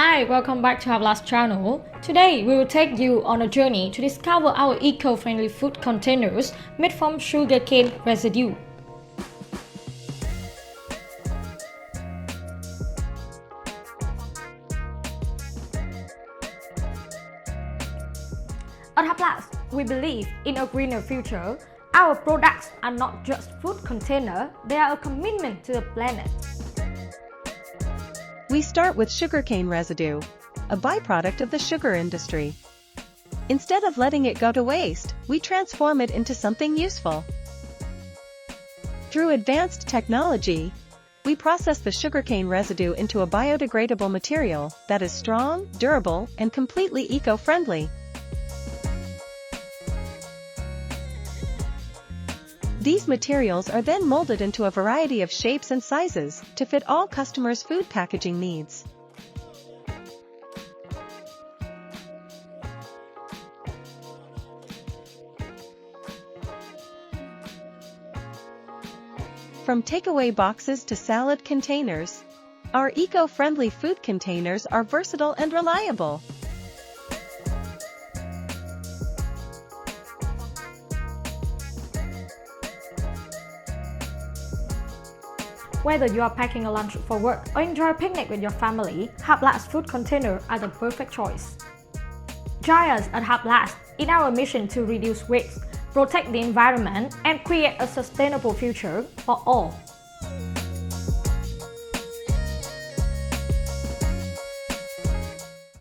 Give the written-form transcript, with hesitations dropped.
Hi, welcome back to Haplast channel. Today, we will take you on a journey to discover our eco-friendly food containers made from sugarcane residue. At Haplast, we believe in a greener future. Our products are not just food containers, they are a commitment to the planet. We start with sugarcane residue, a byproduct of the sugar industry. Instead of letting it go to waste, we transform it into something useful. Through advanced technology, we process the sugarcane residue into a biodegradable material that is strong, durable, and completely eco-friendly. These materials are then molded into a variety of shapes and sizes to fit all customers' food packaging needs. From takeaway boxes to salad containers, our eco-friendly food containers are versatile and reliable. Whether you are packing a lunch for work or enjoy a picnic with your family, Haplast food containers are the perfect choice. Join us at Haplast in our mission to reduce waste, protect the environment, and create a sustainable future for all.